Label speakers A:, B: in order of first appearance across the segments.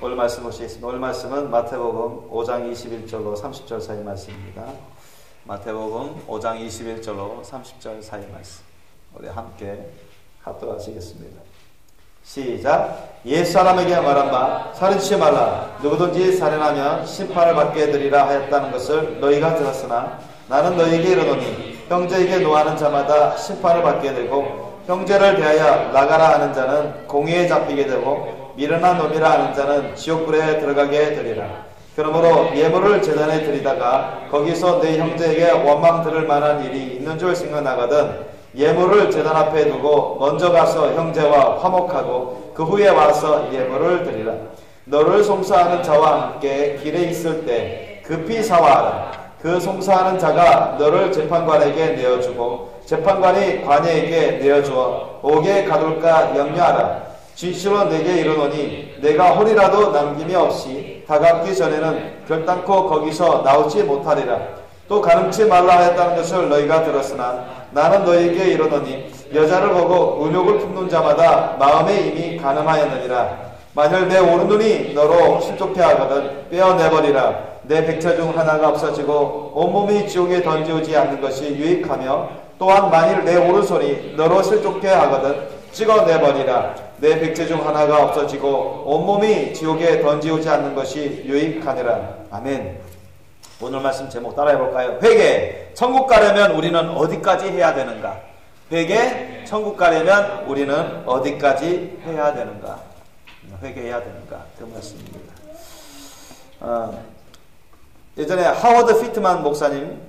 A: 오늘 말씀 보시겠습니다. 오늘 말씀은 마태복음 5장 21절로 30절 사이 말씀입니다. 마태복음 5장 21절로 30절 사이 말씀. 우리 함께 합독하시겠습니다. 시작. 옛 사람에게 말한 바 살인치지 말라. 누구든지 살인하면 심판을 받게 되리라 하였다는 것을 너희가 들었으나 나는 너희에게 이르노니 형제에게 노하는 자마다 심판을 받게 되고 형제를 대하여 나가라 하는 자는 공의에 잡히게 되고 미련한 놈이라 하는 자는 지옥불에 들어가게 되리라. 그러므로 예물을 제단에 드리다가 거기서 내 형제에게 원망 들을 만한 일이 있는 줄 생각나거든 예물을 제단 앞에 두고 먼저 가서 형제와 화목하고 그 후에 와서 예물을 드리라. 너를 송사하는 자와 함께 길에 있을 때 급히 사와하라. 그 송사하는 자가 너를 재판관에게 내어주고 재판관이 관예에게 내어주어 옥에 가둘까 염려하라. 진실로 내게 이르노니 내가 홀이라도 남김이 없이 다가기 전에는 결단코 거기서 나오지 못하리라. 또 가늠치 말라 하였다는 것을 너희가 들었으나 나는 너희에게 이르노니 여자를 보고 의욕을 품는 자마다 마음에 이미 가늠하였느니라. 만일 내 오른눈이 너로 실족해 하거든 빼어내버리라. 내 백체 중 하나가 없어지고 온몸이 지옥에 던지오지 않는 것이 유익하며 또한 만일 내 오른손이 너로 실족해 하거든 찍어내버리라. 내 백체 중 하나가 없어지고 온몸이 지옥에 던지오지 않는 것이 유익하니라. 아멘. 오늘 말씀 제목 따라해볼까요? 회개. 천국 가려면 우리는 어디까지 해야 되는가? 회개. 천국 가려면 우리는 어디까지 해야 되는가? 회개해야 되는가? 그 말씀입니다. 예전에 하워드 피트만 목사님,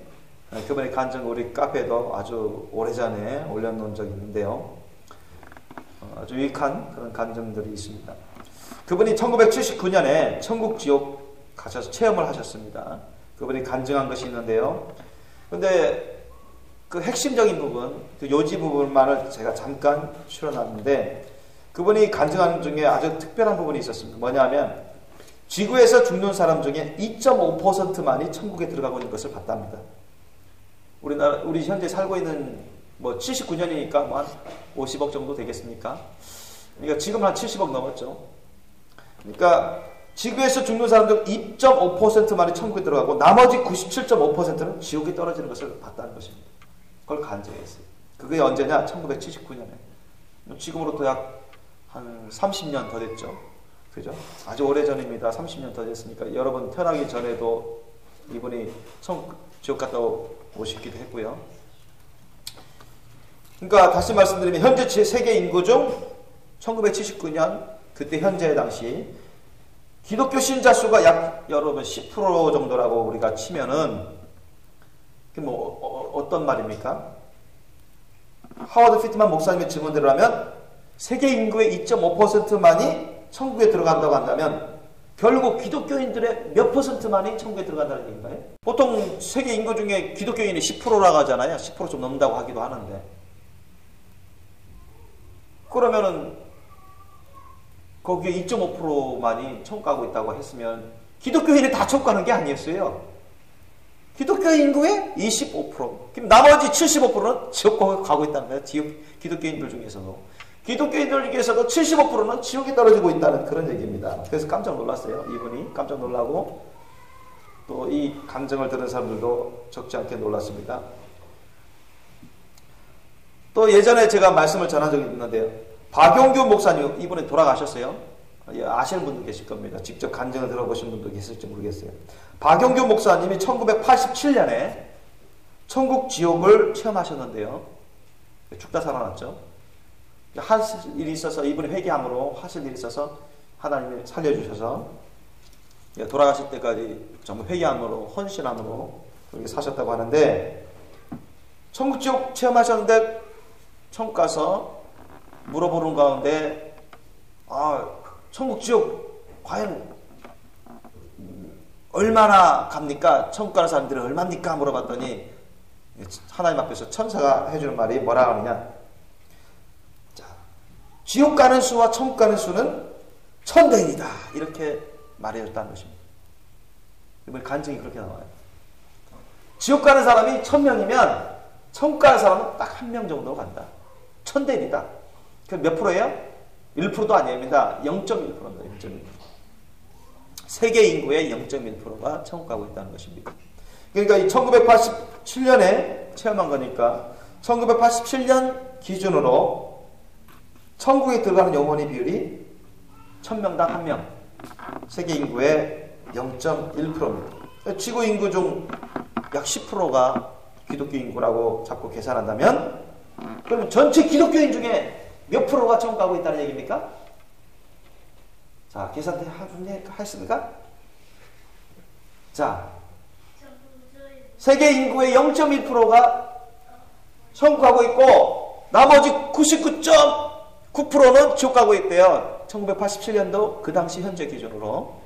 A: 그분의 간증 우리 카페에도 아주 오래전에 올려놓은 적이 있는데요. 아주 유익한 그런 간증들이 있습니다. 그분이 1979년에 천국 지옥 가셔서 체험을 하셨습니다. 그분이 간증한 것이 있는데요. 근데 그 핵심적인 부분, 그 요지 부분만을 제가 잠깐 추려놨는데 그분이 간증하는 중에 아주 특별한 부분이 있었습니다. 뭐냐면 지구에서 죽는 사람 중에 2.5%만이 천국에 들어가고 있는 것을 봤답니다. 우리 현재 살고 있는 79년이니까 한 50억 정도 되겠습니까? 그러니까 지금 한 70억 넘었죠. 그러니까 지구에서 죽는 사람들 2.5%만이 천국에 들어가고 나머지 97.5%는 지옥에 떨어지는 것을 봤다는 것입니다. 그걸 간증했어요. 그게 언제냐? 1979년에. 지금으로부터 약 한 30년 더 됐죠. 그죠? 아주 오래전입니다. 30년 더 됐으니까 여러분 태어나기 전에도 이분이 지옥 갔다 오시기도 했고요. 그러니까 다시 말씀드리면 현재 세계 인구 중 1979년 그때 현재 당시 기독교 신자 수가 약 여러분 10% 정도라고 우리가 치면은 그게 어떤 말입니까? 하워드 피트만 목사님의 증언대로라면 세계 인구의 2.5%만이 천국에 들어간다고 한다면 결국 기독교인들의 몇 %만이 천국에 들어간다는 얘기인가요? 보통 세계 인구 중에 기독교인이 10%라고 하잖아요. 10% 좀 넘는다고 하기도 하는데 그러면은 거기에 2.5%만이 천국 가고 있다고 했으면 기독교인이 다 천국 가는 게 아니었어요. 기독교 인구의 25%. 그럼 나머지 75%는 지옥 가고 있다는 거예요. 기독교인들 중에서도. 기독교인들 중에서도 75%는 지옥에 떨어지고 있다는 그런 얘기입니다. 그래서 깜짝 놀랐어요. 이분이 깜짝 놀라고 또 이 감정을 들은 사람들도 적지 않게 놀랐습니다. 또 예전에 제가 말씀을 전한 적이 있는데요. 박용규 목사님 이분이 돌아가셨어요. 아시는 분도 계실 겁니다. 직접 간증을 들어보신 분도 계실지 모르겠어요. 박용규 목사님이 1987년에 천국 지옥을 체험하셨는데요. 죽다 살아났죠. 하실 일이 있어서 이분이 회개함으로 하실 일이 있어서 하나님이 살려주셔서 돌아가실 때까지 정말 회개함으로 헌신함으로 그렇게 사셨다고 하는데 천국 지옥 체험하셨는데 천국 가서 물어보는 가운데 천국 지옥 과연 얼마나 갑니까? 천국 가는 사람들은 얼마입니까? 물어봤더니 하나님 앞에서 천사가 해주는 말이 뭐라 하느냐? 지옥 가는 수와 천국 가는 수는 1000배이다. 이렇게 말해줬다는 것입니다. 이번 간증이 그렇게 나와요. 지옥 가는 사람이 1000명이면 천국 가는 사람은 딱 1명 정도 간다. 1000대이다. 그 몇 프로예요? 1%도 아닙니다. 0.1%입니다. 0.1%. 세계 인구의 0.1%가 천국 가고 있다는 것입니다. 그러니까 이 1987년에 체험한 거니까 1987년 기준으로 천국에 들어가는 영혼의 비율이 1000명당 1명, 세계 인구의 0.1%입니다. 지구 인구 중 약 10%가 기독교 인구라고 자꾸 계산한다면 그러면 전체 기독교인 중에 몇 프로가 천국 가고 있다는 얘기입니까? 자, 계산 하셨습니까? 자, 세계 인구의 0.1%가 천국 가고 있고 나머지 99.9%는 지옥 가고 있대요. 1987년도 그 당시 현재 기준으로.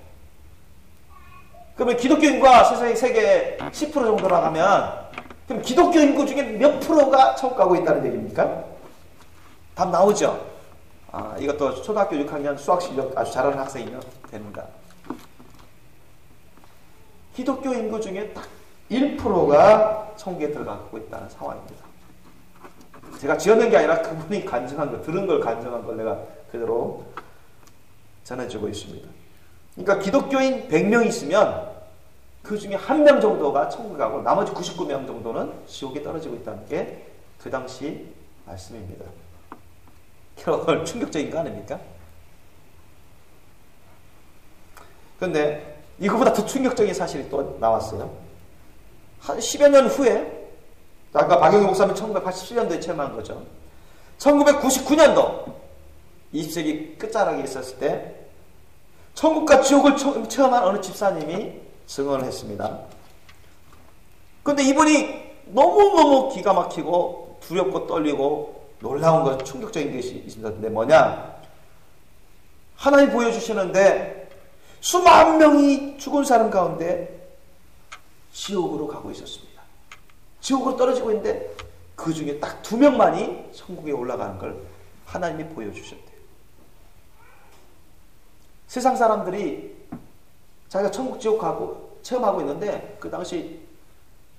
A: 그러면 기독교 인구가 세상의 세계 10% 정도 나가면 그럼 기독교 인구 중에 몇 프로가 천국 가고 있다는 얘기입니까? 답 나오죠? 아, 이것도 초등학교 6학년 수학 실력 아주 잘하는 학생이면 됩니다. 기독교 인구 중에 딱 1%가 천국에 들어가고 있다는 상황입니다. 제가 지어낸 게 아니라 그분이 간증한 거, 들은 걸 간증한 걸 내가 그대로 전해주고 있습니다. 그러니까 기독교인 100명 있으면 그 중에 1명 정도가 천국에 가고 나머지 99명 정도는 지옥에 떨어지고 있다는 게 그 당시 말씀입니다. 여러분 충격적인 거 아닙니까? 그런데 이거보다 더 충격적인 사실이 또 나왔어요. 한 10여 년 후에 아까 박영희 목사님 1987년도에 체험한 거죠. 1999년도 20세기 끝자락에 있었을 때 천국과 지옥을 체험한 어느 집사님이 증언을 했습니다. 그런데 이분이 너무너무 기가 막히고 두렵고 떨리고 놀라운 것, 충격적인 것이 있습니다. 근데 뭐냐? 하나님 보여주시는데 수만 명이 죽은 사람 가운데 지옥으로 가고 있었습니다. 지옥으로 떨어지고 있는데 그 중에 딱 2명만이 천국에 올라가는 걸 하나님이 보여주셨대요. 세상 사람들이 자기가 천국 지옥 가고 체험하고 있는데 그 당시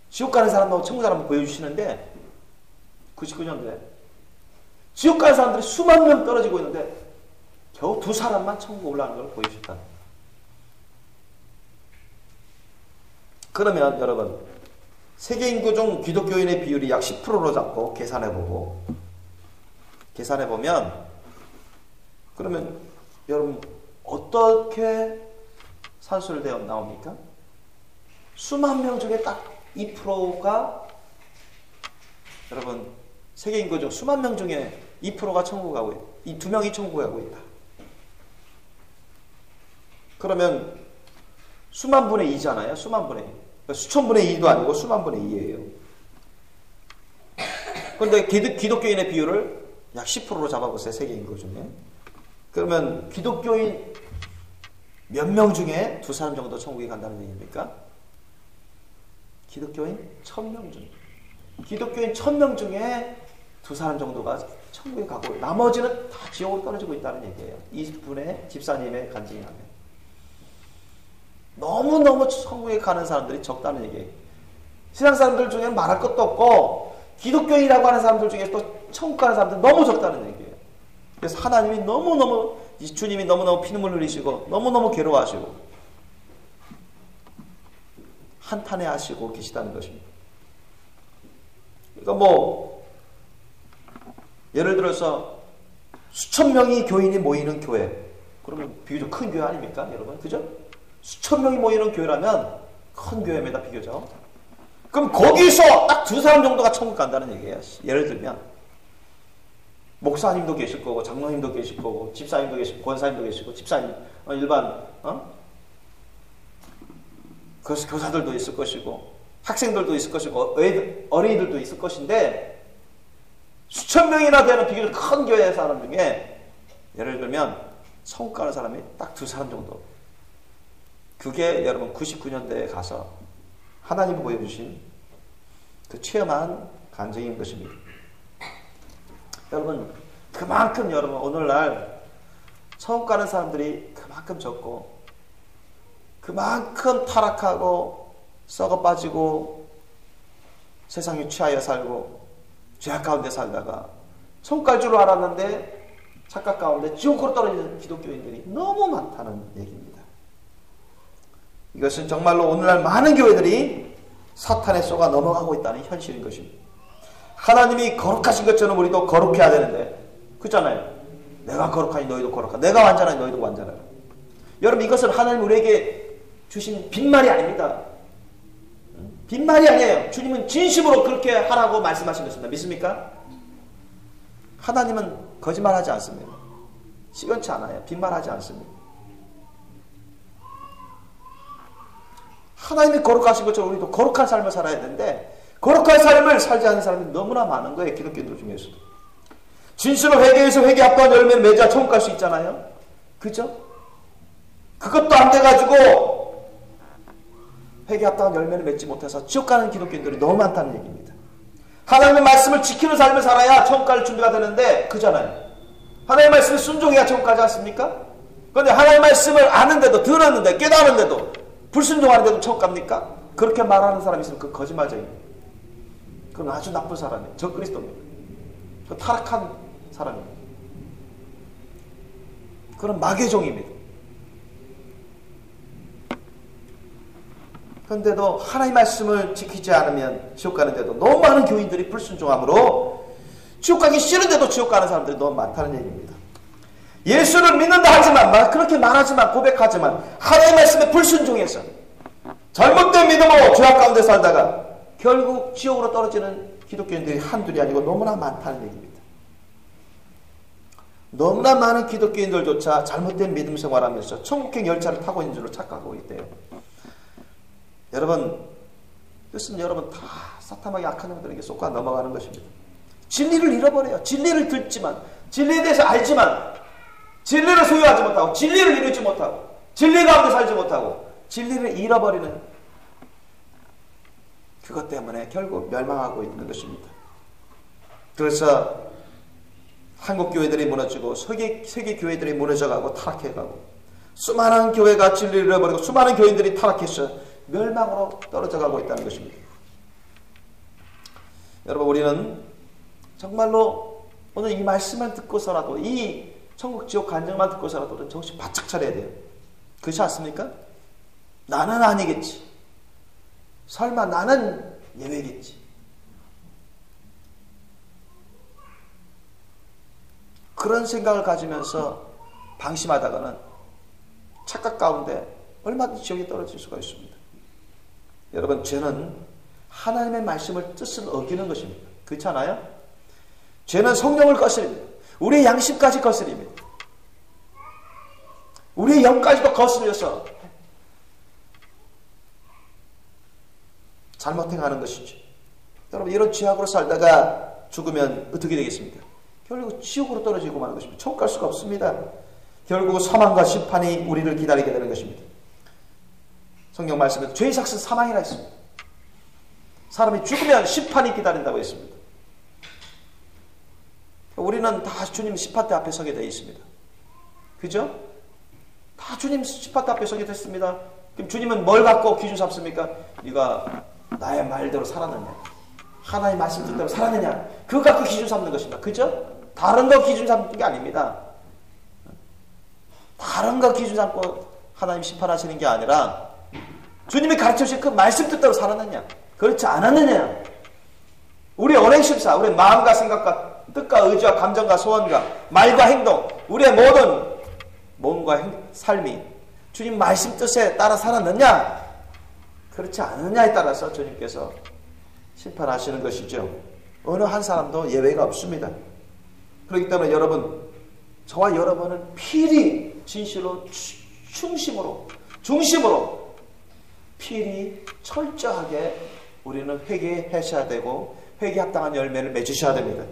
A: 지옥 가는 사람하고 천국 사람을 보여주시는데 99년도에 지옥 가는 사람들이 수만 명 떨어지고 있는데 겨우 2사람만 천국 올라가는 걸 보여주셨다. 그러면 여러분 세계 인구 중 기독교인의 비율이 약 10%로 잡고 계산해보면 그러면 여러분 어떻게 산술되어 나옵니까? 수만 명 중에 딱 2%가 여러분 세계 인구 중 수만 명 중에 2%가 천국 가고 있다. 이 2명이 천국 가고 있다. 그러면 수만 분의 2잖아요. 수만 분의 2. 그러니까 수천 분의 2도 아니고 수만 분의 2예요. 그런데 기독교인의 비율을 약 10%로 잡아보세요. 세계 인구 중에. 그러면 기독교인 몇 명 중에 2사람 정도 천국에 간다는 얘기입니까? 기독교인 1000명 중에. 기독교인 1000명 중에 2사람 정도가 천국에 가고 나머지는 다 지옥으로 떨어지고 있다는 얘기예요. 이분의 집사님의 간증에 하면. 너무너무 천국에 가는 사람들이 적다는 얘기예요. 세상 사람들 중에는 말할 것도 없고 기독교인이라고 하는 사람들 중에 또 천국 가는 사람들 너무 적다는 얘기예요. 그래서 하나님이 너무너무 주님이 너무너무 피눈물 흘리시고 너무너무 괴로워하시고 한탄해하시고 계시다는 것입니다. 그러니까 뭐 예를 들어서 수천 명이 교인이 모이는 교회 그러면 비교적 큰 교회 아닙니까 여러분? 그죠? 수천 명이 모이는 교회라면 큰 교회입니다. 비교적. 그럼 거기서 딱 2사람 정도가 천국 간다는 얘기예요. 예를 들면 목사님도 계실 거고 장로님도 계실 거고 집사님도 계시고 권사님도 계시고 집사님 일반 교사들도 있을 것이고 학생들도 있을 것이고 어린이들도 있을 것인데 수천 명이나 되는 비교적 큰 교회 사람 중에 예를 들면 천국 가는 사람이 딱 2사람 정도. 그게 여러분 99년대에 가서 하나님이 보여주신 그 체험한 간증인 것입니다. 여러분 그만큼 여러분 오늘날 천국 가는 사람들이 그만큼 적고 그만큼 타락하고 썩어 빠지고 세상에 취하여 살고 죄악 가운데 살다가 천국 갈 줄 알았는데 착각 가운데 지옥으로 떨어지는 기독교인들이 너무 많다는 얘기입니다. 이것은 정말로 오늘날 많은 교회들이 사탄에 쏘가 넘어가고 있다는 현실인 것입니다. 하나님이 거룩하신 것처럼 우리도 거룩해야 되는데, 그렇잖아요. 내가 거룩하니 너희도 거룩하라. 내가 완전하니 너희도 완전하라. 여러분, 이것은 하나님 우리에게 주신 빈말이 아닙니다. 빈말이 아니에요. 주님은 진심으로 그렇게 하라고 말씀하신 것입니다. 믿습니까? 하나님은 거짓말하지 않습니다. 시건치 않아요. 빈말하지 않습니다. 하나님이 거룩하신 것처럼 우리도 거룩한 삶을 살아야 되는데, 거룩한 삶을 살지 않는 사람이 너무나 많은 거예요. 기독교인들 중에서도. 진실로 회개해서 회개 합당한 열매를 맺어야 천국 갈 수 있잖아요. 그죠? 그것도 안 돼가지고 회개 합당한 열매를 맺지 못해서 지옥 가는 기독교인들이 너무 많다는 얘기입니다. 하나님의 말씀을 지키는 삶을 살아야 천국 갈 준비가 되는데, 그잖아요. 하나님의 말씀을 순종해야 천국 가지 않습니까? 그런데 하나님의 말씀을 아는데도, 들었는데, 깨달았는데도 불순종하는데도 천국 갑니까? 그렇게 말하는 사람이 있으면 그 거짓말쟁이에요. 그건 아주 나쁜 사람이에요. 적그리스도입니다. 그 타락한 사람입니다. 그런 마귀종입니다. 그런데도 하나님의 말씀을 지키지 않으면 지옥 가는데도 너무 많은 교인들이 불순종함으로 지옥 가기 싫은데도 지옥 가는 사람들이 너무 많다는 얘기입니다. 예수를 믿는다 하지만, 그렇게 말하지만, 고백하지만 하나님의 말씀에 불순종해서 잘못된 믿음으로 죄악 가운데 살다가 결국 지옥으로 떨어지는 기독교인들이 한둘이 아니고 너무나 많다는 얘기입니다. 너무나 많은 기독교인들조차 잘못된 믿음 생활하면서 천국행 열차를 타고 있는 줄로 착각하고 있대요. 여러분, 그것은 여러분 다 사탄마귀 악한 영들에게 쏙가 넘어가는 것입니다. 진리를 잃어버려요. 진리를 듣지만, 진리에 대해서 알지만 진리를 소유하지 못하고, 진리를 이루지 못하고, 진리 가운데 살지 못하고 진리를 잃어버리는, 그것 때문에 결국 멸망하고 있는 것입니다. 그래서 한국 교회들이 무너지고 세계 교회들이 무너져가고 타락해가고, 수많은 교회가 진리를 잃어버리고 수많은 교인들이 타락해서 멸망으로 떨어져가고 있다는 것입니다. 여러분, 우리는 정말로 오늘 이 말씀을 듣고서라도, 이 천국 지옥 간증만 듣고서라도 정신 바짝 차려야 돼요. 그렇지 않습니까? 나는 아니겠지. 설마 나는 예외겠지. 그런 생각을 가지면서 방심하다가는 착각 가운데 얼마든지 지옥에 떨어질 수가 있습니다. 여러분, 죄는 하나님의 말씀을 뜻을 어기는 것입니다. 그렇지 않아요? 죄는 성령을 거스립니다. 우리의 양심까지 거스립니다. 우리의 영까지도 거스려서 잘못 행하는 것이죠. 여러분, 이런 죄악으로 살다가 죽으면 어떻게 되겠습니까? 결국 지옥으로 떨어지고 마는 것입니다. 천국 갈 수가 없습니다. 결국 사망과 심판이 우리를 기다리게 되는 것입니다. 성경 말씀에도 죄의 삭은 사망이라 했습니다. 사람이 죽으면 심판이 기다린다고 했습니다. 우리는 다 주님 심판대 앞에 서게 되어 있습니다. 그죠? 다 주님 심판대 앞에 서게 됐습니다. 그럼 주님은 뭘 갖고 기준 삼습니까? 네가 나의 말대로 살았느냐, 하나의 말씀 뜻대로 살았느냐, 그거 갖고 기준 삼는 것입니다. 그죠? 다른 거 기준 삼는 게 아닙니다. 다른 거 기준 삼고 하나님 심판하시는 게 아니라 주님이 가르쳐주신 그 말씀 뜻대로 살았느냐, 그렇지 않았느냐, 우리 언행심사, 우리의 마음과 생각과 뜻과 의지와 감정과 소원과 말과 행동, 우리의 모든 몸과 삶이 주님 말씀 뜻에 따라 살았느냐, 그렇지 않느냐에 따라서 주님께서 심판하시는 것이죠. 어느 한 사람도 예외가 없습니다. 그렇기 때문에 여러분, 저와 여러분은 필히 진실로 중심으로 필히 철저하게 우리는 회개하셔야 되고 회개 합당한 열매를 맺으셔야 됩니다.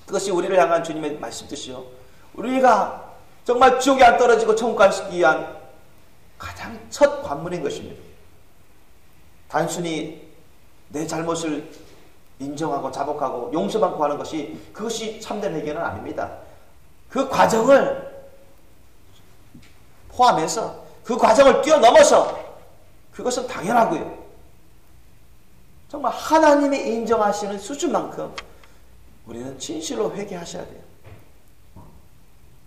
A: 그것이 우리를 향한 주님의 말씀 뜻이요, 우리가 정말 지옥에 안 떨어지고 천국 가기 위한 가장 첫 관문인 것입니다. 단순히 내 잘못을 인정하고 자복하고 용서만 구하는 것이, 그것이 참된 회개는 아닙니다. 그 과정을 포함해서, 그 과정을 뛰어넘어서, 그것은 당연하고요, 정말 하나님이 인정하시는 수준만큼 우리는 진실로 회개하셔야 돼요.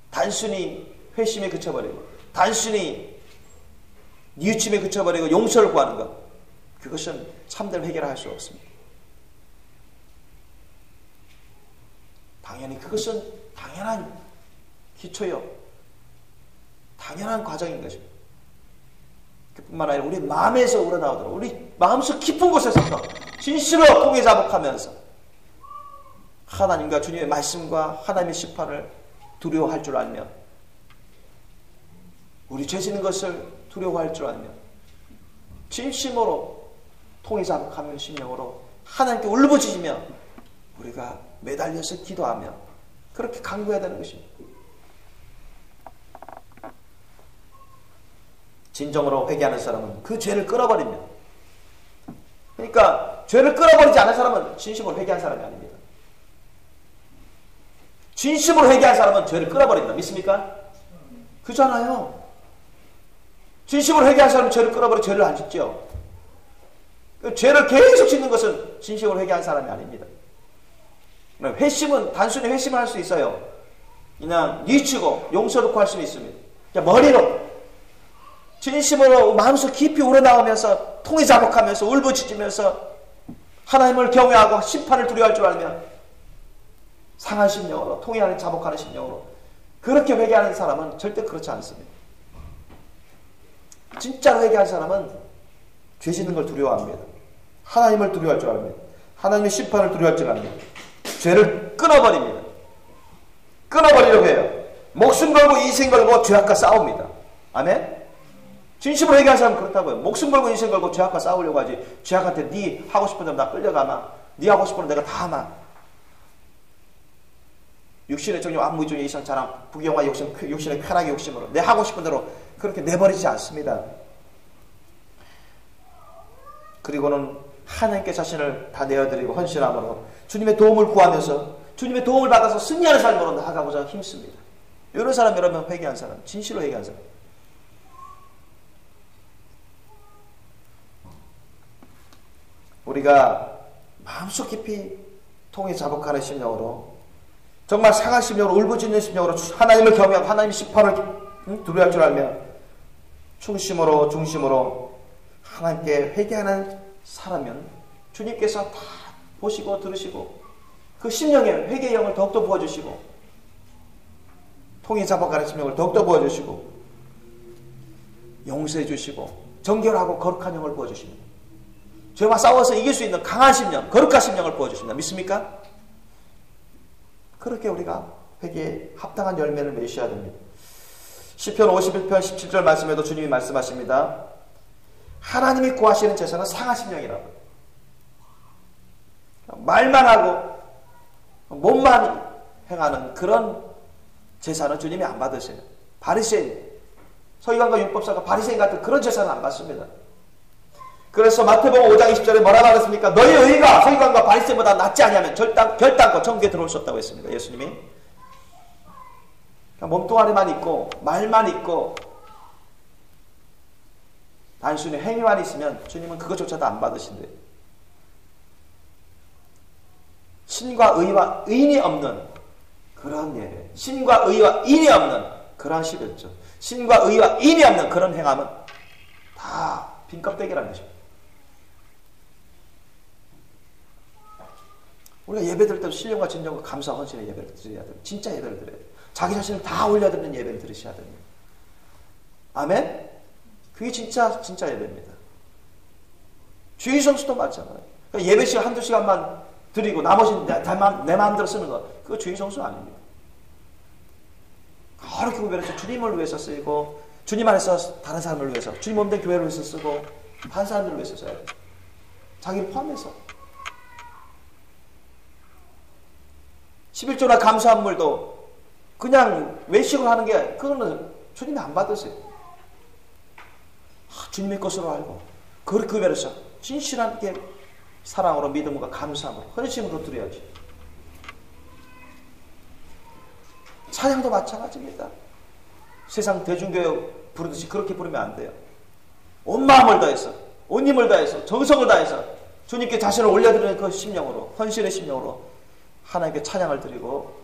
A: 단순히 회심에 그쳐버리고 단순히 뉘우침에 그쳐버리고 용서를 구하는 것, 그것은 참된 회개를 할 수 없습니다. 당연히 그것은 당연한 기초요, 당연한 과정인 것입니다. 그뿐만 아니라 우리 마음에서 우러나오도록, 우리 마음속 깊은 곳에서부터 진실로 통해 자복하면서 하나님과 주님의 말씀과 하나님의 심판을 두려워할 줄 알며, 우리 죄 짓는 것을 두려워할 줄 알며, 진심으로 통해 자복하는 심령으로 하나님께 울부짖으며 우리가 매달려서 기도하며 그렇게 간구해야 되는 것입니다. 진정으로 회개하는 사람은 그 죄를 끊어버립니다. 그러니까 죄를 끊어버리지 않은 사람은 진심으로 회개한 사람이 아닙니다. 진심으로 회개한 사람은 죄를 끊어버린다. 믿습니까? 그잖아요. 진심으로 회개한 사람은 죄를 끊어버리고 죄를 안 짓죠. 죄를 계속 짓는 것은 진심으로 회개한 사람이 아닙니다. 회심은 단순히 회심을 할 수 있어요. 그냥 뉘치고 용서를 구할 수는 있습니다. 그냥 머리로 진심으로 마음속 깊이 우러나오면서 통해 자복하면서 울부짖으면서 하나님을 경외하고 심판을 두려워할 줄 알면 상한 심령으로, 통해하는 자복하는 심령으로 그렇게 회개하는 사람은 절대 그렇지 않습니다. 진짜로 회개한 사람은 죄 짓는 걸 두려워합니다. 하나님을 두려워할 줄 압니다. 하나님의 심판을 두려워할 줄 압니다. 죄를 끊어버립니다. 끊어버리려고 해요. 목숨 걸고 인생 걸고 죄악과 싸웁니다. 아멘? 진심으로 회개한 사람은 그렇다고요. 목숨 걸고 인생 걸고 죄악과 싸우려고 하지, 죄악한테 네 하고 싶은 대로 나 끌려가마, 네 하고 싶은 대로 내가 다 하마, 육신의 정욕, 안무의중의 이상 자랑, 부귀영화 욕심, 육신의 쾌락의 욕심으로 내 하고 싶은 대로 그렇게 내버리지 않습니다. 그리고는 하나님께 자신을 다 내어드리고 헌신함으로 주님의 도움을 구하면서 주님의 도움을 받아서 승리하는 삶으로 나아가고자 힘씁니다. 이런 사람, 여러분 회개한 사람, 진실로 회개한 사람. 우리가 마음속 깊이 통해 자복하는 심령으로, 정말 상한 심령으로, 울부짖는 심령으로 하나님을 경외하고 하나님의 심판을 두려워할 줄 알며 중심으로 하나님께 회개하는 사람은 주님께서 다 보시고 들으시고 그 심령의 회개의 영을 더욱더 부어주시고 통해 자복하는 심령을 더욱더 부어주시고 용서해 주시고 정결하고 거룩한 영을 부어주십니다. 죄와 싸워서 이길 수 있는 강한 심령, 거룩한 심령을 부어주십니다. 믿습니까? 그렇게 우리가 회개에 합당한 열매를 맺으셔야 됩니다. 시편 51편 17절 말씀에도 주님이 말씀하십니다. 하나님이 구하시는 제사는 상한 심령이라고. 말만 하고 몸만 행하는 그런 제사는 주님이 안 받으세요. 바리새인, 서기관과 율법사가 바리새인 같은 그런 제사는 안 받습니다. 그래서 마태복음 5장 20절에 뭐라 말했습니까? 너희 의가 서기관과 바리새인보다 낫지 않냐면 결단코 천국에 들어올 수 없다고 했습니다. 예수님이. 몸뚱아리만 있고 말만 있고 단순히 행위만 있으면 주님은 그것조차도 안 받으신대요. 신과 의와 인이 없는 그런 예배, 신과 의와 인이 없는 그런 11조, 신과 의와 인이 없는 그런 행함은 다 빈껍데기라는 것입니다. 우리가 예배 드릴 때도 신령과 진정과 감사와 헌신의 예배를 드려야 됩니다. 진짜 예배를 드려야 돼요. 자기 자신을 다 올려드리는 예배를 드리셔야 됩니다. 아멘? 그게 진짜 예배입니다. 주의 성수도 마찬가지예요. 그러니까 예배 시간 한두 시간만 드리고 나머지는 내 마음대로 쓰는 거, 그거 주의 성수 아닙니다. 그렇게 구별해서 주님을 위해서 쓰고 주님 안에서 다른 사람을 위해서, 주님 몸된 교회를 위해서 쓰고 다른 사람들을 위해서 써야 돼요. 자기를 포함해서. 11조나 감사한 물도 그냥 외식을 하는 게 그거는 주님이 안 받으세요. 주님의 것으로 알고 그렇게 구별해서 진실한 게 사랑으로, 믿음과 감사함으로, 헌신으로 드려야지. 찬양도 마찬가지입니다. 세상 대중교회 부르듯이 그렇게 부르면 안 돼요. 온 마음을 다해서, 온 힘을 다해서, 정성을 다해서 주님께 자신을 올려드리는 그 심령으로, 헌신의 심령으로 하나님께 찬양을 드리고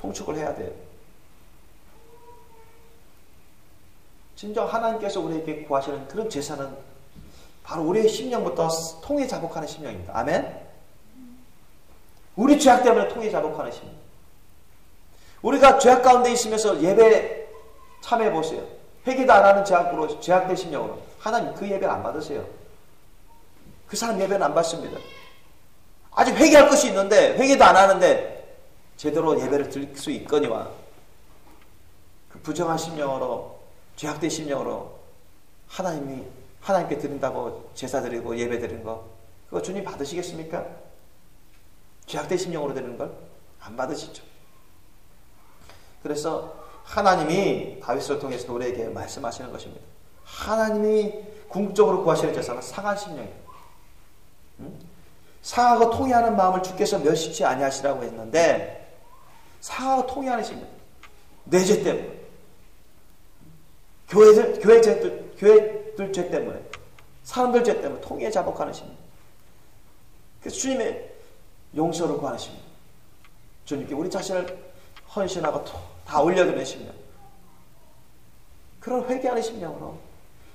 A: 송축을 해야 돼요. 진정 하나님께서 우리에게 구하시는 그런 제사는 바로 우리의 심령부터 통해 자복하는 심령입니다. 아멘? 우리 죄악 때문에 통해 자복하는 심령. 우리가 죄악 가운데 있으면서 예배 참여해 보세요. 회개도 안 하는 죄악으로, 죄악된 심령으로 하나님 그 예배를 안 받으세요. 그 사람 예배는 안 받습니다. 아직 회개할 것이 있는데 회개도 안 하는데 제대로 예배를 드릴 수 있거니와 그 부정한 심령으로, 죄악된 심령으로 하나님께 드린다고 제사 드리고 예배 드리는 거, 그거 주님 받으시겠습니까? 죄악된 심령으로 드리는 걸 안 받으시죠. 그래서 하나님이 다윗을 통해서 우리에게 말씀하시는 것입니다. 하나님이 궁극적으로 구하시는 제사는 상한 심령이에요. 상하고 통회하는 마음을 주께서 멸시치 아니하시라고 했는데, 상하고 통회하는 심령, 내 죄 때문에, 교회들 죄 때문에, 사람들 죄 때문에 통회에 자복하는 심령. 그래서 주님의 용서를 구하는 심령, 주님께 우리 자신을 헌신하고 다 올려드리는 심령, 그런 회개하는 심령으로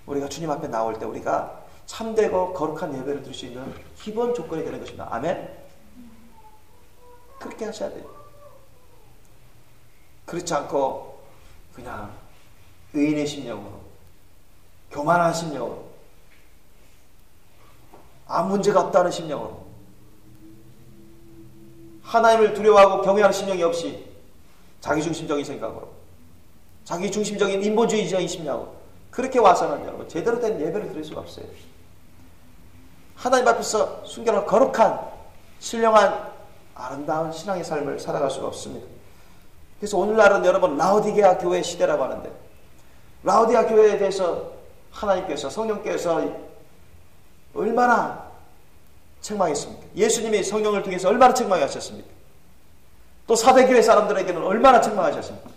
A: 우리가 주님 앞에 나올 때 우리가 참되고 거룩한 예배를 드릴 수 있는 기본 조건이 되는 것입니다. 아멘? 그렇게 하셔야 돼요. 그렇지 않고 그냥 의인의 심령으로, 교만한 심령으로, 아무 문제가 없다는 심령으로, 하나님을 두려워하고 경외하는 심령이 없이 자기중심적인 생각으로, 자기중심적인 인본주의적인 심령으로 그렇게 와서는 여러분 제대로 된 예배를 드릴 수가 없어요. 하나님 앞에서 순결한 거룩한 신령한 아름다운 신앙의 삶을 살아갈 수가 없습니다. 그래서 오늘날은 여러분 라오디게아 교회 시대라고 하는데, 라오디게아 교회에 대해서 하나님께서, 성령께서 얼마나 책망했습니까? 예수님이 성령을 통해서 얼마나 책망하셨습니까? 또 사대교회 사람들에게는 얼마나 책망하셨습니까?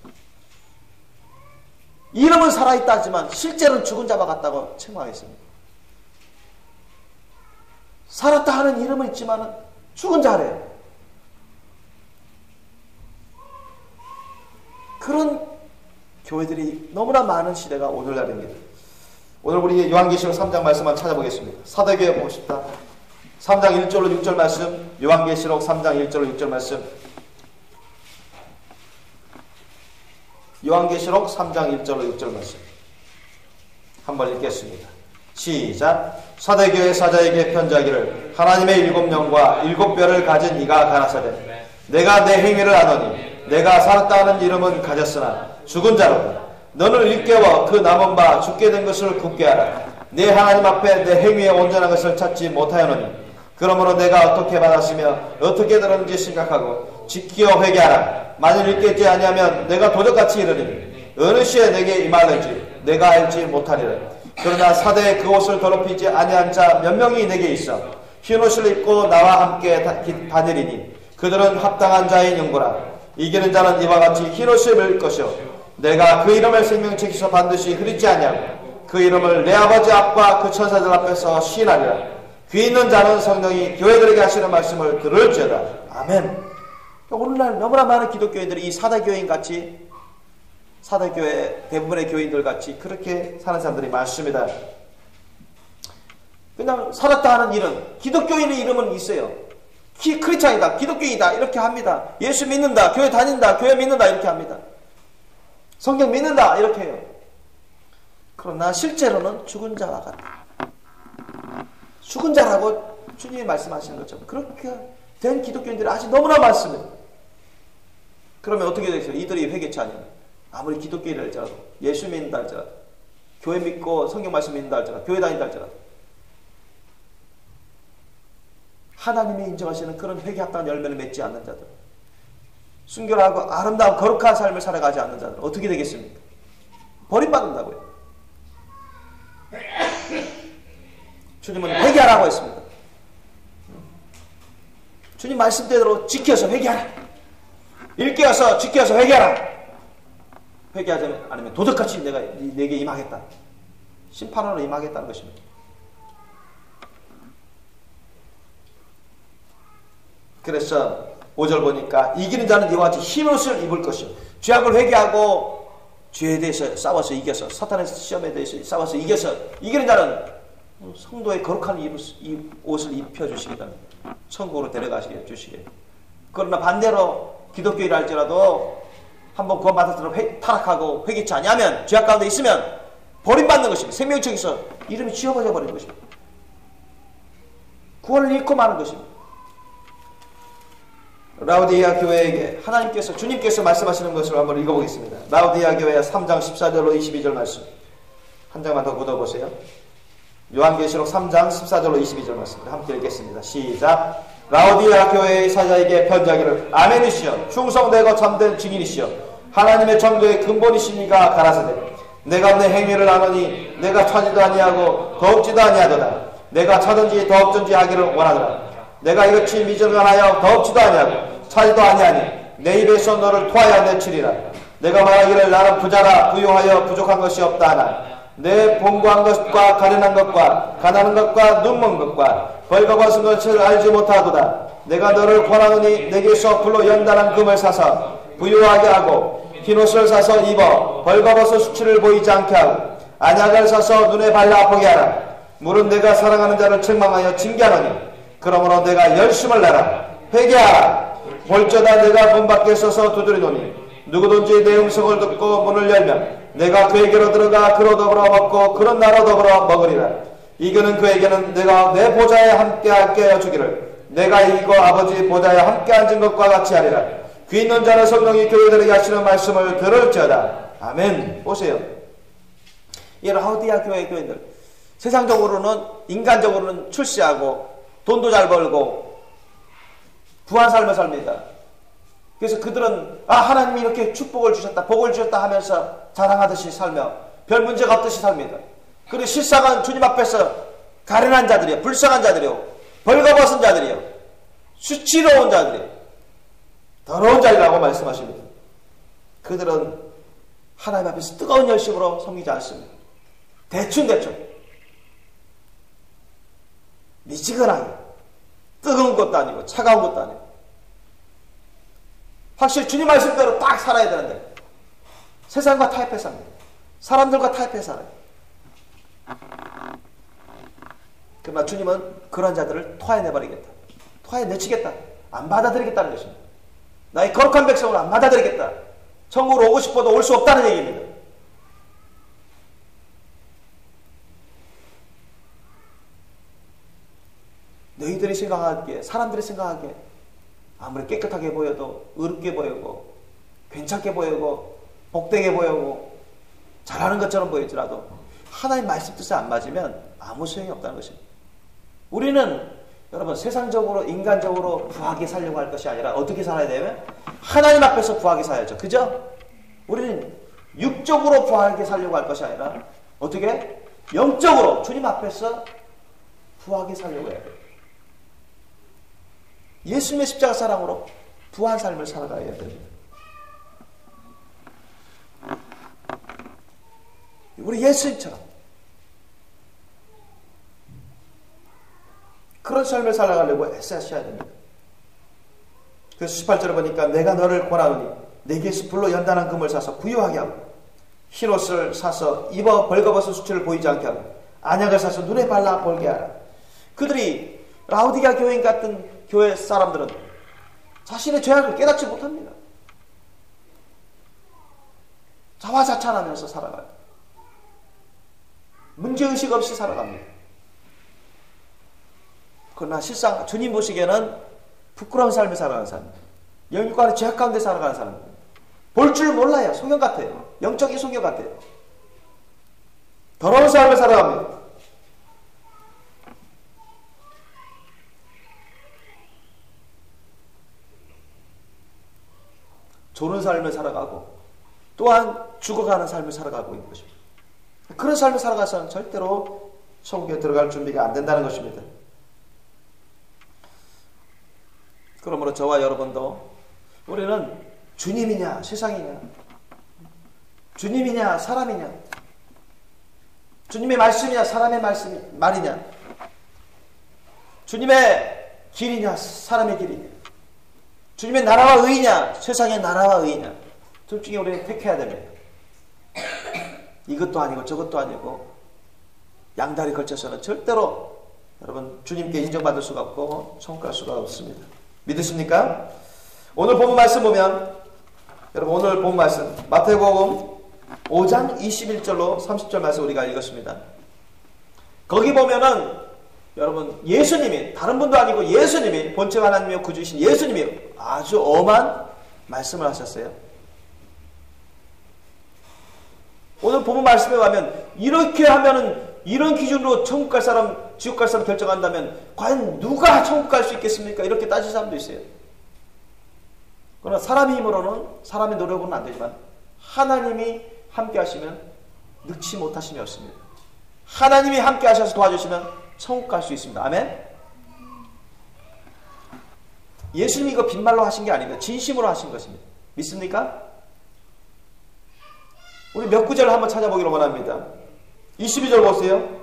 A: 이름은 살아있다 하지만 실제로는 죽은 자와 같다고 책망했습니다. 살았다 하는 이름은 있지만 죽은 자래요. 그런 교회들이 너무나 많은 시대가 오늘날입니다. 오늘 우리 요한계시록 3장 말씀만 찾아보겠습니다. 사대교회 보고 싶다. 3장 1절로 6절 말씀, 요한계시록 3장 1절로 6절 말씀, 요한계시록 3장 1절로 6절 말씀 한번 읽겠습니다. 시작. 사대교회 사자에게 편지하기를, 하나님의 7영과 7뼈를 가진 이가 가라사대, 내가 내 행위를 아노니 내가 살았다 하는 이름은 가졌으나 죽은 자로다. 너는 일깨워 그 남은 바 죽게 된 것을 굳게 하라. 내 하나님 앞에 내 행위에 온전한 것을 찾지 못하였노니, 그러므로 내가 어떻게 받았으며 어떻게 들었는지 생각하고 지키어 회개하라. 만일 읽겠지 아니하면 내가 도적같이 이르니 어느 시에 내게 임하는지 내가 알지 못하리라. 그러나 사대에 그 옷을 더럽히지 아니한 자 몇 명이 내게 있어 흰 옷을 입고 나와 함께 다니리니 그들은 합당한 자의 연고라. 이기는 자는 이와 같이 흰 옷을 입을 것이요 내가 그 이름을 생명책에서 반드시 흐리지 아니하고 그 이름을 내 아버지 앞과 그 천사들 앞에서 시인하리라. 귀 있는 자는 성령이 교회들에게 하시는 말씀을 들을지어다. 아멘. 오늘날 너무나 많은 기독교인들이 이 사대교인 같이, 사대교회 대부분의 교인들 같이 그렇게 사는 사람들이 많습니다. 그냥 살았다 하는 이름, 기독교인의 이름은 있어요. 크리스찬이다, 기독교인이다 이렇게 합니다. 예수 믿는다, 교회 다닌다, 교회 믿는다 이렇게 합니다. 성경 믿는다 이렇게 해요. 그러나 실제로는 죽은 자와 같다. 죽은 자라고 주님이 말씀하시는 것처럼 그렇게 된 기독교인들이 아직 너무나 많습니다. 그러면 어떻게 되겠어요? 이들이 회개치 아니면 아무리 기독교인을 할지라도, 예수 믿는다 할지라도, 교회 믿고 성경 말씀 믿는다 할지라도, 교회 다닌다 할지라도, 하나님이 인정하시는 그런 회개 합당한 열매를 맺지 않는 자들, 순결하고 아름다운 거룩한 삶을 살아가지 않는 자들 어떻게 되겠습니까? 버림받는다고요. 주님은 회개하라고 했습니다. 주님 말씀대로 지켜서 회개하라. 일깨어서 지켜서 회개하라. 회개하지 않으면 도적같이 내가 내게 임하겠다. 심판으로 임하겠다는 것입니다. 그래서 5절 보니까 이기는 자는 이와 같이 흰 옷을 입을 것이요 죄악을 회개하고 죄에 대해서 싸워서 이겨서, 사탄의 시험에 대해서 싸워서 이겨서 이기는 자는 성도의 거룩한 이 옷을 입혀주시기다. 천국으로 데려가시게 주시게. 그러나 반대로 기독교인을 할지라도 한번 구원받았더니 타락하고 회개치 아니하면, 죄악 가운데 있으면 버림받는 것입니다. 생명책에서 이름이 지워버려 버리는 것입니다. 구원을 잃고 마는 것입니다. 라우디게아 교회에게 하나님께서, 주님께서 말씀하시는 것을 한번 읽어보겠습니다. 라우디게아 교회 3장 14절로 22절 말씀. 한 장만 더 묻어보세요. 요한계시록 3장 14절로 22절 말씀 함께 읽겠습니다. 시작. 라우디게아 교회의 사자에게 편지하기를 아멘이시여, 충성되고 참된 증인이시여, 하나님의 정도의 근본이시니가 가라사대, 내가 내 행위를 아노니 내가 차지도 아니하고 더욱지도 아니하도다. 내가 차든지 더욱든지 하기를 원하더라. 내가 이같이 미전간하여 더욱지도 아니하고 차지도 아니하니 내 입에서 너를 토하여 내치리라. 내가 말하기를 나는 부자라 부유하여 부족한 것이 없다 하나 내 봉고한 것과 가련한 것과 가난한 것과 눈먼 것과 벌거벗은 것을 알지 못하도다. 내가 너를 권하노니 내게서 불로 연단한 금을 사서 부유하게 하고 흰옷을 사서 입어 벌거벗어 수치를 보이지 않게 하고 안약을 사서 눈에 발라 보게 하라. 물은 내가 사랑하는 자를 책망하여 징계하노니 그러므로 내가 열심을 내라. 회개하라. 볼저다 내가 문 밖에 서서 두드리노니 누구든지 내 음성을 듣고 문을 열면 내가 그에게로 들어가 그로 더불어 먹고 그런 나로 더불어 먹으리라. 이거는 그에게는 내가 내 보좌에 함께 하여 주기를 내가 이거 아버지 보좌에 함께 앉은 것과 같이 하리라. 귀 있는 자는 성령이 교회들에게 하시는 말씀을 들을지어다. 아멘. 보세요. 이 라우디게아 교회의 교인들, 세상적으로는, 인간적으로는 출세하고 돈도 잘 벌고 부한 삶을 삽니다. 그래서 그들은 하나님이 이렇게 축복을 주셨다, 복을 주셨다 하면서 자랑하듯이 살며 별 문제가 없듯이 삽니다. 그리고 실상은 주님 앞에서 가련한 자들이요, 불쌍한 자들이요, 벌거벗은 자들이요, 수치로운 자들이요, 더러운 자리라고 말씀하십니다. 그들은 하나님 앞에서 뜨거운 열심으로 섬기지 않습니다. 대충 미지근하게, 뜨거운 것도 아니고 차가운 것도 아니고 확실히 주님 말씀대로 딱 살아야 되는데 세상과 타협해 삽니다. 사람들과 타협해 살아요. 그러나 주님은 그런 자들을 토해내버리겠다, 토해내치겠다, 안 받아들이겠다는 것입니다. 나의 거룩한 백성을 안 받아들이겠다, 천국으로 오고 싶어도 올 수 없다는 얘기입니다. 너희들이 생각하기에, 사람들이 생각하기에 아무리 깨끗하게 보여도 의롭게 보이고 괜찮게 보이고 복되게 보이고 잘하는 것처럼 보일지라도 하나님 말씀 뜻에 안 맞으면 아무 소용이 없다는 것입니다. 우리는 여러분 세상적으로 인간적으로 부하게 살려고 할 것이 아니라 어떻게 살아야 되면 하나님 앞에서 부하게 살아야죠. 그죠? 우리는 육적으로 부하게 살려고 할 것이 아니라 어떻게? 영적으로 주님 앞에서 부하게 살려고 해야 돼요. 예수님의 십자가 사랑으로 부한 삶을 살아가야 됩니다. 우리 예수님처럼 그런 삶을 살아가려고 애써야 됩니다. 그래서 18절에 보니까 내가 너를 권하노니 내게서 불로 연단한 금을 사서 부유하게 하고 흰옷을 사서 입어 벌거벗은 수치를 보이지 않게 하고 안약을 사서 눈에 발라 보게 하라. 그들이 라우디게아 교인 같은 교회 사람들은 자신의 죄악을 깨닫지 못합니다. 자화자찬하면서 살아가요. 문제의식 없이 살아갑니다. 그러나 실상 주님 보시기에는 부끄러운 삶을 살아가는 사람입니다. 영육간의 죄악 가운데 살아가는 사람입니다. 볼 줄 몰라요. 소경 같아요. 영적인 소경 같아요. 더러운 삶을 살아갑니다. 조는 삶을 살아가고 또한 죽어가는 삶을 살아가고 있는 것입니다. 그런 삶을 살아가서는 절대로 천국에 들어갈 준비가 안 된다는 것입니다. 그러므로 저와 여러분도 우리는 주님이냐 세상이냐, 주님이냐 사람이냐, 주님의 말씀이냐 사람의 말이냐, 주님의 길이냐 사람의 길이냐, 주님의 나라와 의냐 세상의 나라와 의냐, 둘 중에 우리는 택해야 됩니다. 이것도 아니고 저것도 아니고 양다리 걸쳐서는 절대로 여러분 주님께 인정받을 수가 없고 천국갈 수가 없습니다. 믿으십니까? 오늘 본 말씀 보면 여러분 오늘 본 말씀 마태복음 5장 21절로 30절 말씀 우리가 읽었습니다. 거기 보면은 여러분 예수님이 다른 분도 아니고 예수님이 본체 하나님이요 구주이신 예수님이 아주 엄한 말씀을 하셨어요. 오늘 본문 말씀에 가면 이렇게 하면은 이런 기준으로 천국 갈 사람 지옥 갈 사람 결정한다면 과연 누가 천국 갈 수 있겠습니까? 이렇게 따질 사람도 있어요. 그러나 사람의 힘으로는 사람의 노력으로는 안 되지만 하나님이 함께 하시면 능치 못하심이 없습니다. 하나님이 함께 하셔서 도와주시면 천국 갈 수 있습니다. 아멘? 예수님이 이거 빈말로 하신 게 아닙니다. 진심으로 하신 것입니다. 믿습니까? 우리 몇 구절을 한번 찾아보기를 원합니다. 22절 보세요.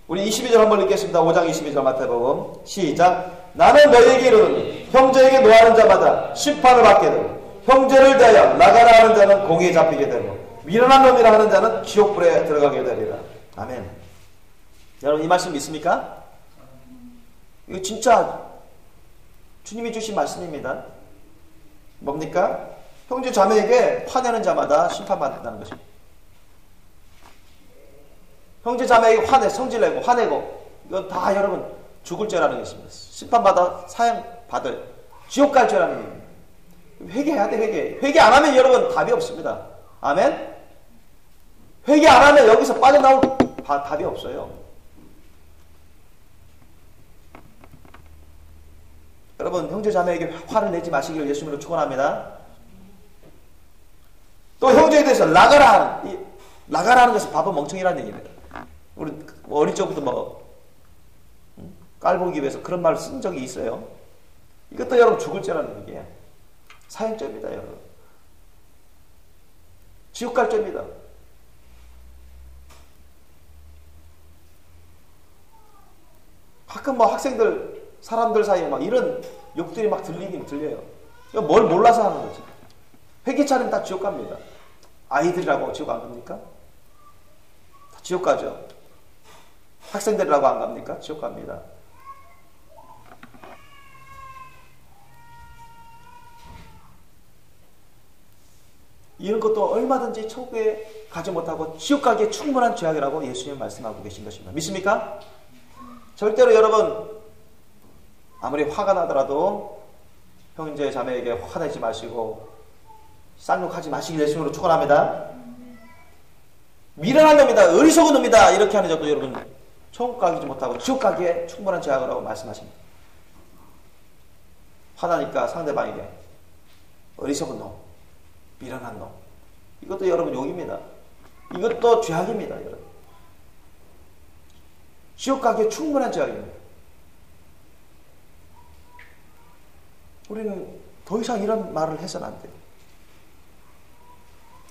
A: 우리 22절 한번 읽겠습니다. 5장 22절 마태복음 시작. 나는 너희에게 이르노니 형제에게 노하는 자마다 심판을 받게 되고 형제를 대하여 나가라 하는 자는 공의에 잡히게 되고 미련한 놈이라 하는 자는 지옥불에 들어가게 되리라. 아멘. 여러분 이 말씀 믿습니까? 이거 진짜 주님이 주신 말씀입니다. 뭡니까? 형제 자매에게 화내는 자마다 심판받는다는 것입니다. 형제 자매에게 성질내고 화내고 이건 다 여러분 죽을 죄라는 것입니다. 심판받아 사형받을 지옥 갈 죄라는 겁니다. 회개해야 돼. 회개 안 하면 여러분 답이 없습니다. 아멘? 회개 안 하면 여기서 빠져나올 답이 없어요. 여러분 형제 자매에게 화를 내지 마시기를 예수님으로 축원합니다. 또 형제에 대해서 나가라 하는 것은 바보 멍청이라는 얘기입니다. 우리 어릴 적부터 깔보기 위해서 그런 말을 쓴 적이 있어요. 이것도 여러분 죽을 죄라는 얘기예요. 사형죄입니다. 여러분 지옥 갈 죄입니다. 가끔 학생들 사람들 사이에 이런 욕들이 들리긴 들려요. 뭘 몰라서 하는 거지. 회개 차리면 다 지옥 갑니다. 아이들이라고 지옥 안 갑니까? 다 지옥 가죠. 학생들이라고 안 갑니까? 지옥 갑니다. 이런 것도 얼마든지 천국에 가지 못하고 지옥 가기에 충분한 죄악이라고 예수님 말씀하고 계신 것입니다. 믿습니까? 절대로 여러분 아무리 화가 나더라도 형제 자매에게 화내지 마시고 쌍욕하지 마시길 예수님으로 축원합니다. 미련한 놈이다, 어리석은 놈이다 이렇게 하는 자도 여러분 천국 가지 못하고 지옥 가기에 충분한 죄악이라고 말씀하십니다. 화나니까 상대방에게 어리석은 놈, 미련한 놈 이것도 여러분 욕입니다. 이것도 죄악입니다. 여러분 지옥 가기에 충분한 죄악입니다. 우리는 더 이상 이런 말을 해서는 안 돼요.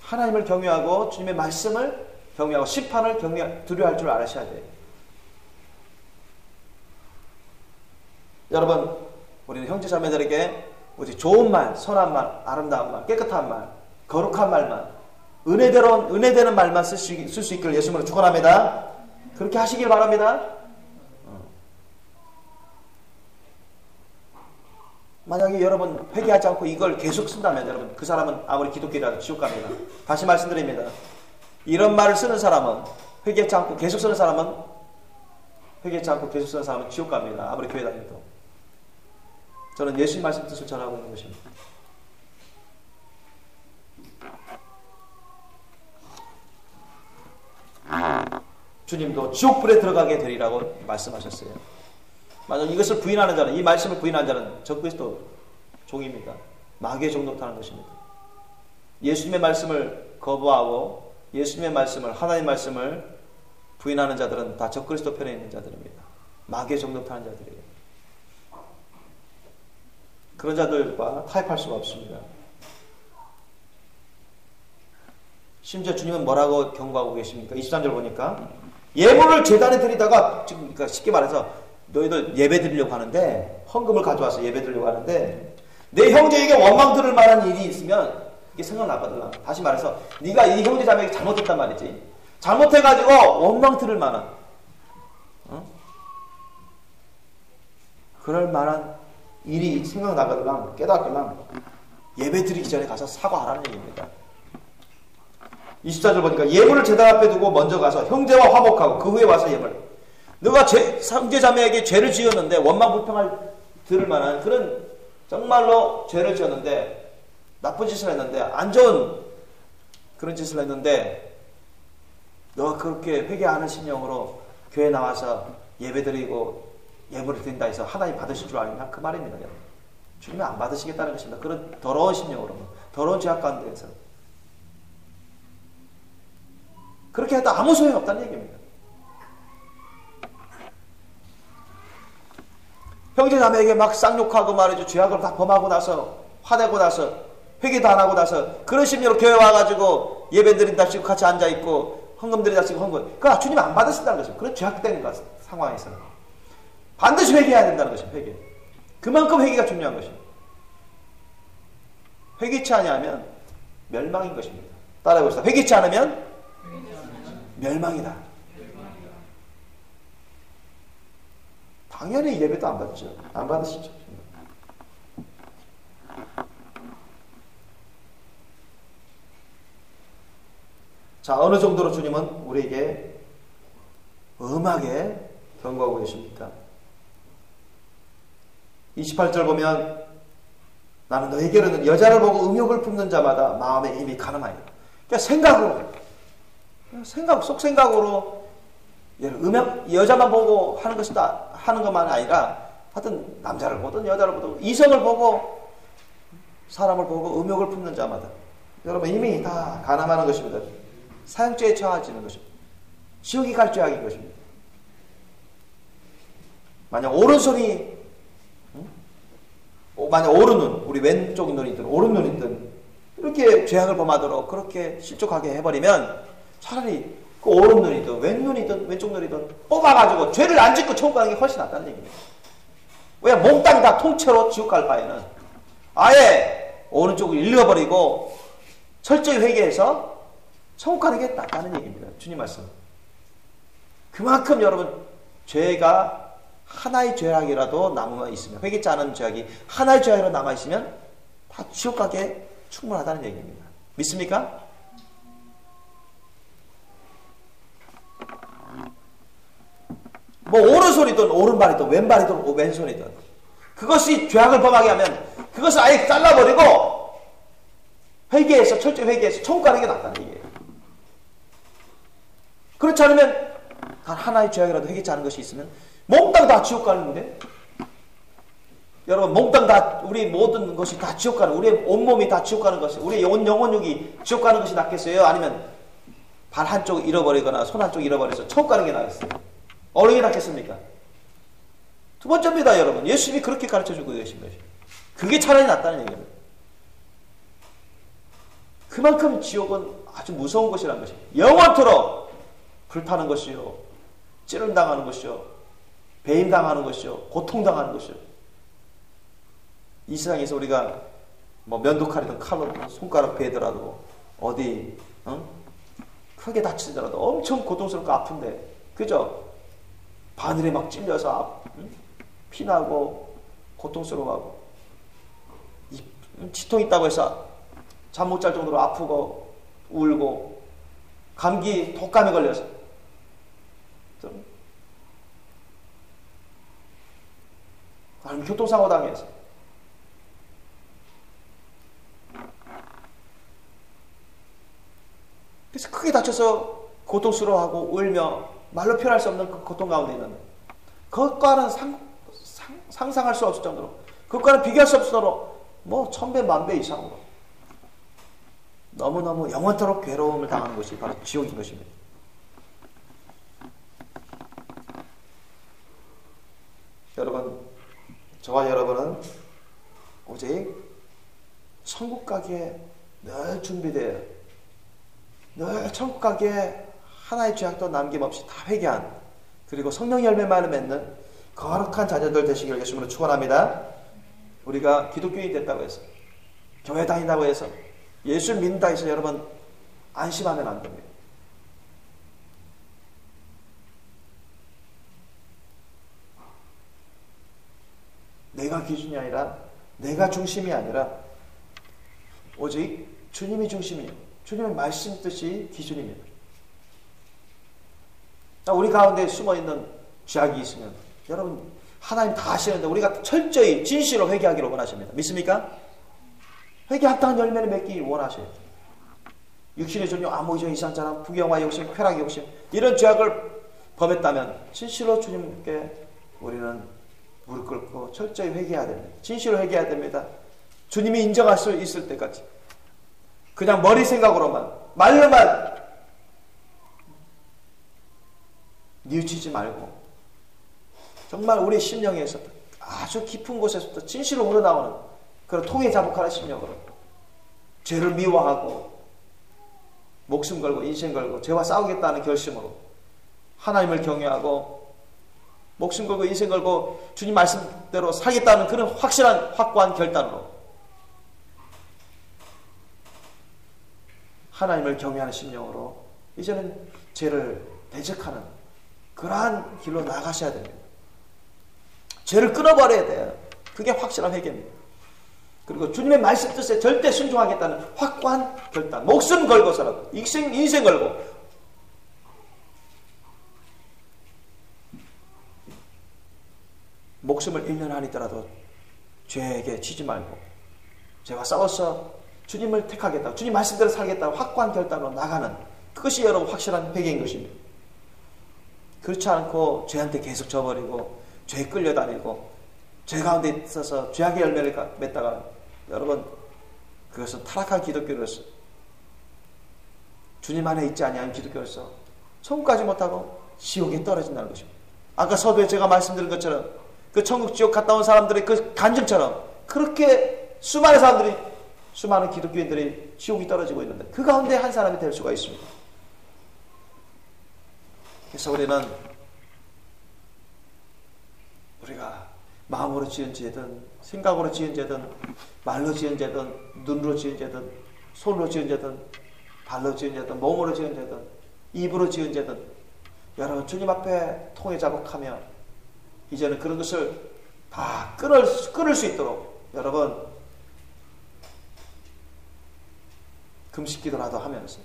A: 하나님을 경외하고 주님의 말씀을 경외하고 심판을 두려워할 줄 알으셔야 돼요. 여러분 우리는 형제 자매들에게 오직 좋은 말, 선한 말, 아름다운 말, 깨끗한 말, 거룩한 말만 은혜되는 말만 쓸 수 있기를 예수님으로 축원합니다. 그렇게 하시길 바랍니다. 만약에 여러분 회개하지 않고 이걸 계속 쓴다면 여러분 그 사람은 아무리 기독교라도 지옥 갑니다. 다시 말씀드립니다. 이런 말을 쓰는 사람은 회개하지 않고 계속 쓰는 사람은 지옥 갑니다. 아무리 교회 다녀도. 저는 예수님 말씀 뜻을 전하고 있는 것입니다. 주님도 지옥불에 들어가게 되리라고 말씀하셨어요. 만약 이것을 부인하는 자는, 이 말씀을 부인하는 자는 적그리스도 종입니다. 마귀의 종로 타는 것입니다. 예수님의 말씀을 거부하고 예수님의 말씀을, 하나님의 말씀을 부인하는 자들은 다 적그리스도 편에 있는 자들입니다. 마귀의 종로 타는 자들이에요. 그런 자들과 타협할 수가 없습니다. 심지어 주님은 뭐라고 경고하고 계십니까? 23절 보니까 예물을 제단에 드리다가 지금 그러니까 쉽게 말해서 너희들 예배 드리려고 하는데 헌금을 가져와서 예배 드리려고 하는데 내 형제에게 원망 들을 만한 일이 있으면 이게 생각나거든. 다시 말해서 네가 이 형제 자매에게 잘못했단 말이지. 잘못해가지고 원망 들을 만한, 그럴 만한 일이 생각나거나 깨닫거나 예배 드리기 전에 가서 사과하라는 얘기입니다. 24절 보니까 예물을 제단 앞에 두고 먼저 가서 형제와 화목하고 그 후에 와서 예물. 너가 형제 자매에게 죄를 지었는데 원망 불평할 들을 만한 그런 정말로 죄를 지었는데 나쁜 짓을 했는데 안 좋은 그런 짓을 했는데 너가 그렇게 회개하는 심령으로 교회 나와서 예배드리고 예물을 드린다 해서 하나님 받으실 줄 아느냐? 그 말입니다. 주님이 안 받으시겠다는 것입니다. 그런 더러운 심령으로, 더러운 죄악 가운데에서 그렇게 해도 아무 소용이 없다는 얘기입니다. 형제자매에게 막 쌍욕하고 말이죠. 죄악을 다 범하고 나서 화내고 나서 회개도 안 하고 나서 그런 심리로 교회 와가지고 예배 드린답시고 같이 앉아있고 헌금 드린답시고 헌금, 그러니까 주님이 안 받으신다는 것이죠. 그런 죄악된 상황에서는 반드시 회개해야 된다는 것입니다. 회개. 그만큼 회개가 중요한 것입니다. 회개치 않으면 멸망인 것입니다. 따라해봅시다. 회개치 않으면 멸망이다. 당연히 예배도 안 받죠. 안 받으시죠. 자, 어느 정도로 주님은 우리에게 엄하게 경고하고 계십니까? 28절 보면 나는 너에게로는 여자를 보고 음욕을 품는 자마다 마음에 이미 가늠하여. 그러니까 속생각으로 여자만 보고 하는 것이다 하는 것만 아니라 하여튼 남자를 보든 여자를 보든 이성을 보고 사람을 보고 음욕을 품는 자마다 여러분 이미 다 가늠하는 것입니다. 사형죄에 처해지는 것입니다. 지옥이 갈 죄악인 것입니다. 만약 오른손이 만약 오른눈, 우리 왼쪽 눈이든 오른눈이든 이렇게 죄악을 범하도록 그렇게 실족하게 해버리면 차라리 그 오른눈이든 왼눈이든 왼쪽 눈이든 뽑아가지고 죄를 안 짓고 천국 가는 게 훨씬 낫다는 얘기입니다. 왜 몽땅 다 통째로 지옥 갈 바에는 아예 오른쪽을 잃어버리고 철저히 회개해서 천국 가는 게 낫다는 얘기입니다. 주님 말씀. 그만큼 여러분 죄가 하나의 죄악이라도 남아 있으면, 회개치 않은 죄악이 하나의 죄악이라도 남아 있으면 다 지옥 가게 충분하다는 얘기입니다. 믿습니까? 뭐 오른손이든 오른발이든 왼발이든 왼손이든 그것이 죄악을 범하게 하면 그것을 아예 잘라버리고 회개해서 철저히 회개해서 천국 가는 게 낫다는 얘기예요. 그렇지 않으면 단 하나의 죄악이라도 회개치 않은 것이 있으면 몽땅 다 지옥 가는데, 여러분 몽땅 다 우리 모든 것이 다 지옥 가는, 우리의 온몸이 다 지옥 가는 것이, 우리의 온 영혼육이 지옥 가는 것이 낫겠어요? 아니면 발 한쪽 잃어버리거나 손 한쪽 잃어버려서 천국 가는 게 낫겠어요? 어느 게 낫겠습니까? 두 번째입니다. 여러분 예수님이 그렇게 가르쳐주고 계신 것이, 그게 차라리 낫다는 얘기입니다. 그만큼 지옥은 아주 무서운 것이라는 것이, 영원토록 불타는 것이요, 찌른당하는 것이요, 배임당하는 것이요, 고통당하는 것이요. 이 세상에서 우리가 뭐 면도칼이든 칼로 손가락 베더라도 어디 크게 다치더라도 엄청 고통스럽고 아픈데, 그죠? 바늘에 막 찔려서 피나고 고통스러워하고, 치통 있다고 해서 잠 못 잘 정도로 아프고 울고, 감기 독감에 걸려서 아니면 교통사고 당해서 그래서 크게 다쳐서 고통스러워하고 울며 말로 표현할 수 없는 그 고통 가운데 있는, 그것과는 상상할 수 없을 정도로, 그것과는 비교할 수 없을 정도로 뭐 1000배 만배 이상으로 너무너무 영원토록 괴로움을 당하는 것이 바로 지옥인 것입니다. 여러분, 저와 여러분은 오직 천국 가기에 늘 준비되어, 늘 천국 가기에 하나의 죄악도 남김없이 다 회개한, 그리고 성령 열매만을 맺는 거룩한 자녀들 되시기를 예수님으로 축원합니다. 우리가 기독교인이 됐다고 해서, 교회 다닌다고 해서, 예수를 믿는다 해서 여러분 안심하면 안 됩니다. 내가 기준이 아니라, 내가 중심이 아니라 오직 주님이 중심이에요. 주님의 말씀 뜻이 기준입니다. 우리 가운데 숨어있는 죄악이 있으면 여러분 하나님 다 아시는데 우리가 철저히 진실로 회개하기를 원하십니다. 믿습니까? 회개 합당한 열매를 맺기 원하셔요. 육신의 전용, 암호적 이상자랑 부경화 욕심, 쾌락 욕심 이런 죄악을 범했다면 진실로 주님께 우리는 무릎 꿇고 철저히 회개해야 됩니다. 진실로 회개해야 됩니다. 주님이 인정할 수 있을 때까지 그냥 머리 생각으로만 말로만 뉘우치지 말고 정말 우리 심령에서 아주 깊은 곳에서부터 진실로 우러나오는 그런 통해 자복하는 심령으로 죄를 미워하고 목숨 걸고 인생 걸고 죄와 싸우겠다는 결심으로 하나님을 경외하고 목숨 걸고 인생 걸고 주님 말씀대로 살겠다는 그런 확실한 확고한 결단으로 하나님을 경외하는 심령으로 이제는 죄를 대적하는 그러한 길로 나가셔야 됩니다. 죄를 끊어버려야 돼요. 그게 확실한 회개입니다. 그리고 주님의 말씀 뜻에 절대 순종하겠다는 확고한 결단. 목숨 걸고서라도 인생 걸고 목숨을 잃는 한이 있더라도 죄에게 치지 말고 죄와 싸워서 주님을 택하겠다, 주님 말씀대로 살겠다는 확고한 결단으로 나가는 그것이 여러분 확실한 회개인 것입니다. 그렇지 않고 죄한테 계속 져버리고 죄에 끌려다니고 죄 가운데 있어서 죄악의 열매를 맺다가 여러분 그것은 타락한 기독교로서 주님 안에 있지 아니한 기독교로서 천국까지 못하고 지옥에 떨어진다는 것입니다. 아까 서두에 제가 말씀드린 것처럼 그 천국 지옥 갔다 온 사람들의 그 간증처럼 그렇게 수많은 사람들이 수많은 기독교인들이 지옥이 떨어지고 있는데 그 가운데 한 사람이 될 수가 있습니다. 그래서 우리가 마음으로 지은 죄든 생각으로 지은 죄든 말로 지은 죄든 눈으로 지은 죄든 손으로 지은 죄든 발로 지은 죄든 몸으로 지은 죄든 입으로 지은 죄든 여러분 주님 앞에 통해 자복하며 이제는 그런 것을 다 끊을 수 있도록 여러분 금식기도라도 하면서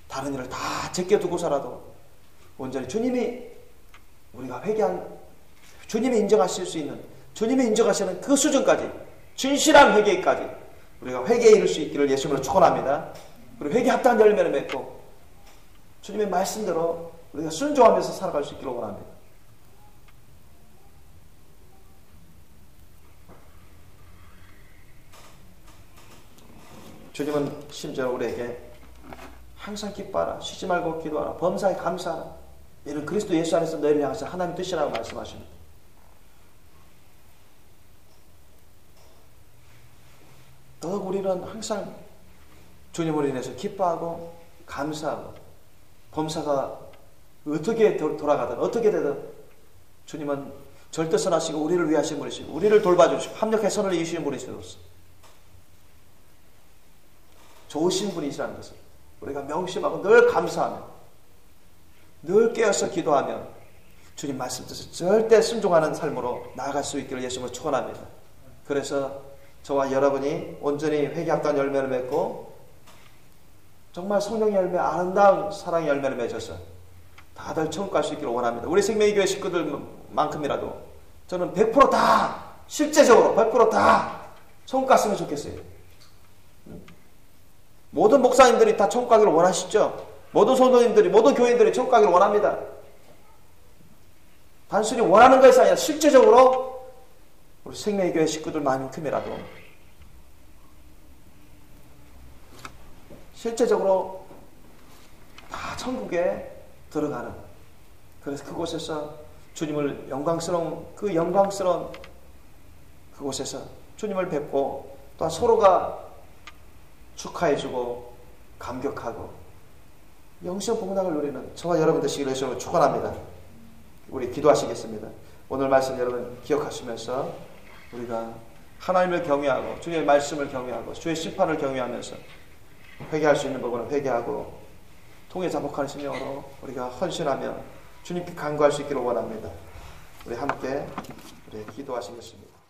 A: 다른 일을 다 제껴두고서라도 온전히 주님이 우리가 회개한 주님이 인정하실 수 있는 주님이 인정하시는 그 수준까지 진실한 회개까지 우리가 회개에 이를 수 있기를 예수님으로 축원합니다. 그리고 회개 합당한 열매를 맺고 주님의 말씀대로 우리가 순종하면서 살아갈 수 있기를 원합니다. 주님은 심지어 우리에게 항상 기뻐하라, 쉬지 말고 기도하라, 범사에 감사하라, 이는 그리스도 예수 안에서 너희를 향해서 하나님 뜻이라고 말씀하십니다. 더욱 우리는 항상 주님으로 인해서 기뻐하고 감사하고 범사가 어떻게 돌아가든 어떻게 되든 주님은 절대 선하시고 우리를 위하신 분이시고 우리를 돌봐주시고 합력해 선을 이루시는 분이시로서 좋으신 분이시라는 것을 우리가 명심하고 늘 감사하며 늘 깨어서 기도하며 주님 말씀 뜻을 절대 순종하는 삶으로 나아갈 수 있기를 예수님을 축원합니다. 그래서 저와 여러분이 온전히 회개합당한 열매를 맺고 정말 성령의 열매, 아름다운 사랑의 열매를 맺어서 다들 천국 갈 수 있기를 원합니다. 우리 생명의 교회 식구들만큼이라도 저는 100% 다 실제적으로 100% 다 천국 갔으면 좋겠어요. 모든 목사님들이 다 천국 가기를 원하시죠? 모든 성도님들이, 모든 교인들이 천국 가기를 원합니다. 단순히 원하는 것이 아니라 실제적으로 우리 생명의 교회 식구들만큼이라도 실제적으로 다 천국에 들어가는, 그래서 그곳에서 주님을 영광스러운 그곳에서 주님을 뵙고 또 서로가 축하해주고 감격하고 영적 복락을 누리는 저와 여러분 되시기를 예수님으로 축원합니다. 우리 기도하시겠습니다. 오늘 말씀 여러분 기억하시면서 우리가 하나님을 경외하고 주님의 말씀을 경외하고 주의 심판을 경외하면서 회개할 수 있는 부분은 회개하고 통해 자복하는 심령으로 우리가 헌신하며 주님께 간구할 수 있기를 원합니다. 우리 함께 우리 기도 기도하시겠습니다.